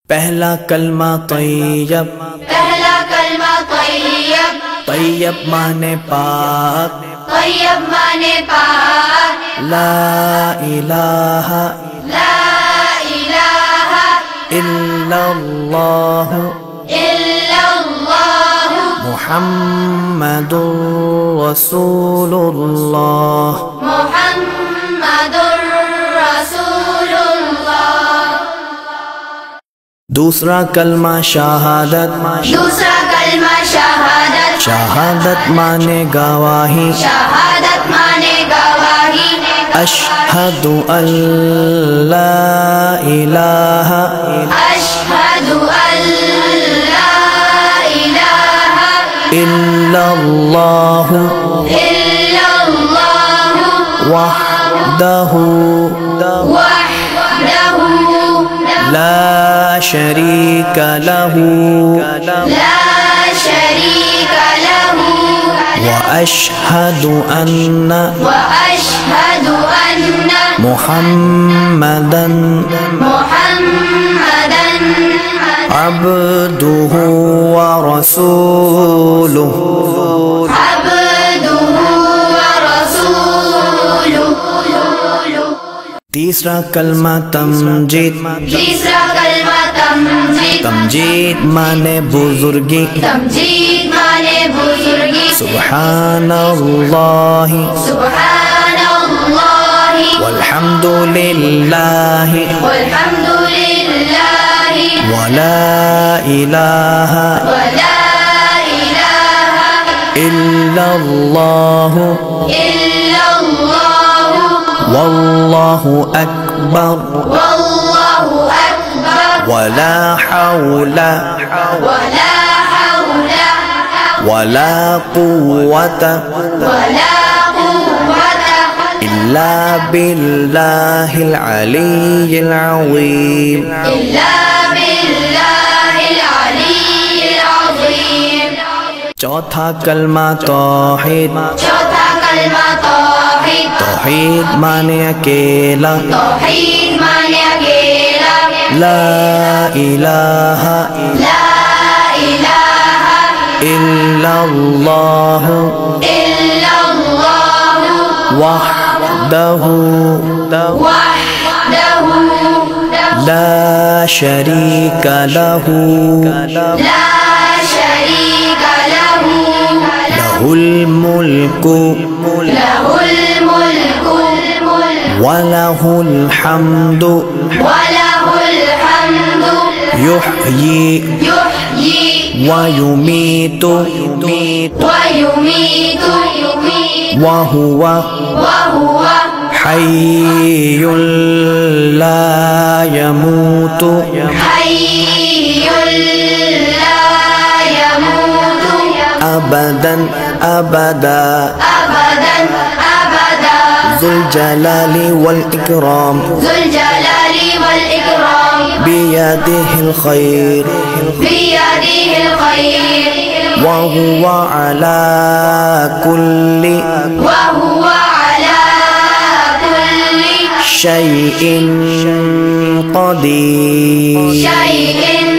पहला कलमा तैयब, पहला कलमा तैयब, तैयब माने पाक, तैयब माने पाक, ला इलाहा ला इलाहा इल्लल्लाह इल्लल्लाह मुहम्मदुर रसूलुल्लाह। मुहम्मदुर रसूलुल्लाह। दूसरा कलमा शहादत, दूसरा कलमा शहादत, शहादत माने गवाही, शहादत माने गवाही, अशहदु अल्ला इलाहा अशहदु अल्ला इलाहा इल्लल्लाह इल्लल्लाह वहदहु वहदहु ला शरीका लहू ला शरीका लहु व अशहदु अन्ना वअशहदु अन्न मुहम्मदन मुहम्मदन अब्दुहु व रसूलुहु। अब्दुहु व रसूलुहु। तीसरा कलमा तमजीद, तीसरा कलमा तमजीद, तमजीद माने बुजुर्गी, तमजीद माने बुजुर्गी, सुब्हानल्लाहि सुब्हानल्लाहि वल्हम्दुलिल्लाहि वल्हम्दुलिल्लाहि वला इलाहा वला इलाहा इल्लल्लाहु इल्लल्लाह वल्लाहु अकबर वल्लाहु अकबर वला हौला वला हौला वला कुव्वता वला कुव्वता इल्ला बिल्लाहिल अलिय्यिल अज़ीम। इल्ला बिल्लाहिल अलिय्यिल अज़ीम। चौथा कलमा तौहीद, चौथा कलमा तौहीद, तौहीद माने अकेला, तौहीद माने अकेला, ला इलाहा ला इलाहा इल्लल्लाह इल्लल्लाह वहदहु वहदहु ला शरीका लहू ला शरीका लहु लहुल मुल्कु लहुल मुल्कु वलहुल हम्दु वलहुल हम्दु युहयी युहयी व युमीतु वयुमीतु वहुवा वहुवा हय्युल ला यमूतु हय्युल ला यमूतु अबदन अबदा अबदन अबदा ज़ुल जलाली वल इकराम ज़ुल जलाली वल इकराम बियदिहिल खैर बियदिहिल खैर वहुवा अला कुल्ली वहुवा अला कुल्ली शैइन क़दीर। शैइन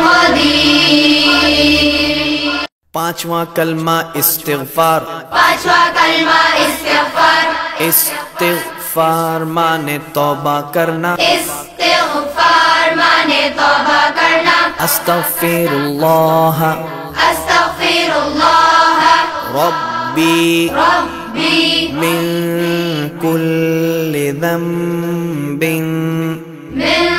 क़दीर। पांचवा कलमा इस्तिग़फ़ार, पांचवा कलमा इस्तिग़फ़ार, इस्तिग़फ़ार माने तौबा करना, इस्तिग़फ़ार माने तौबा करना, अस्तग़फ़िरुल्लाह अस्तग़फ़िरुल्लाह रब्बी रब्बी मिन कुल्लि ज़ंबिन मिन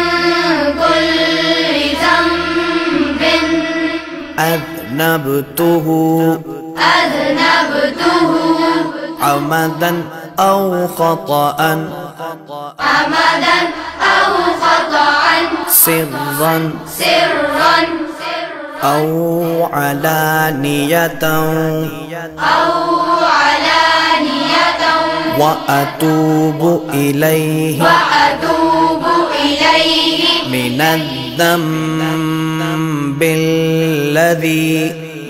कुल्लि ज़ंबिन अज़नबतुहु अज़नबतुहु अमदन औ ख़तअन अमदन औ ख़तअन सिर्रन सिर्रन औ अलानियतन औ अलानियतन व अतूबु इलैहि वअतूबु इलैहि मिनज़्ज़म्बिल्लज़ी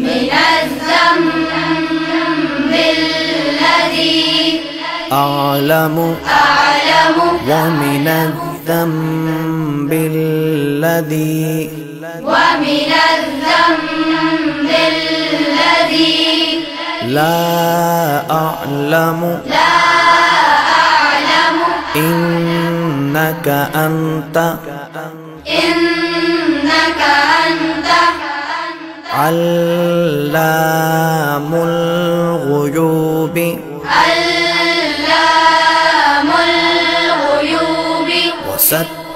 मिनज़्ज़म्बिल्लज़ी अअलमु अअलमु व मिनज़्ज़म्बिल्लज़ी الذنب الذي ومن الذنب الذي لا أعلم إنك أنت علام الغيوب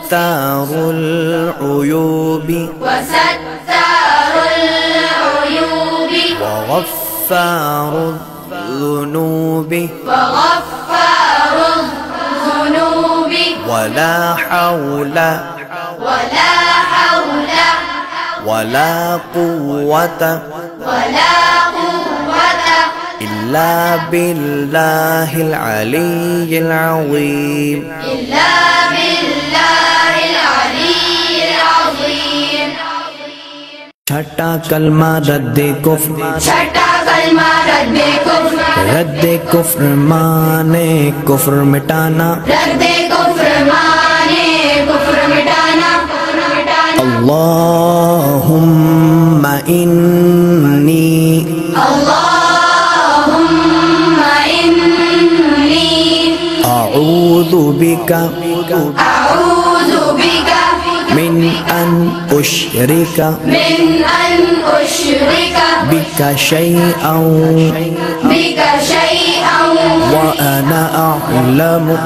وستار العيوب وغفار الذنوب ولا حول ولا قوة إلا بالله العلي العظيم छठा कलमा रद्दे कुफ्र रद्दे कुफ्र माने कुफ्र मिटाना अल्लाहुम्मा इन्नी अऊज़ु बिका मिन अन उश्रिका बिका शैअन व अना अअलमु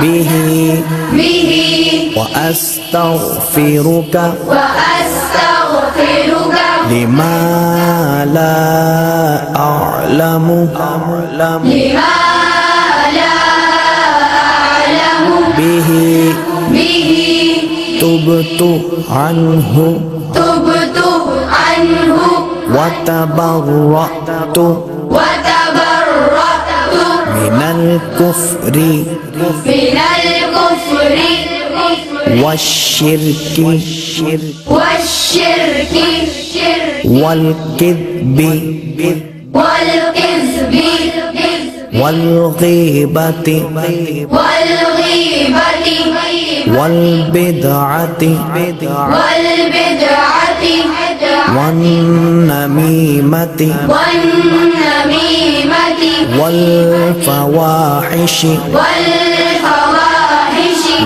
बिही व अस्तग़फिरुका लिमा ला अअलमु बिही तुबतु अन्हु वतबर्रअतु मिनल कुफ्रि वश्शिर्कि वल्किज़्बि वल्गीबति वल्बिदअति वन्नमीमति वल्फवाहिशि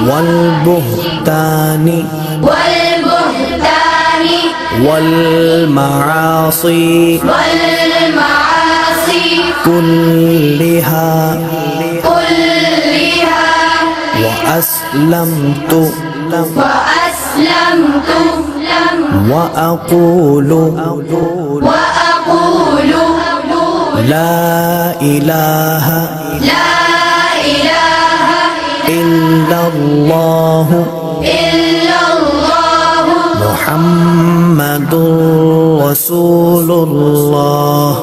वल्बुहतानि वल्मआसी कुल्लिहा وأسلمت وأقول لا إله إلا الله محمد رسول الله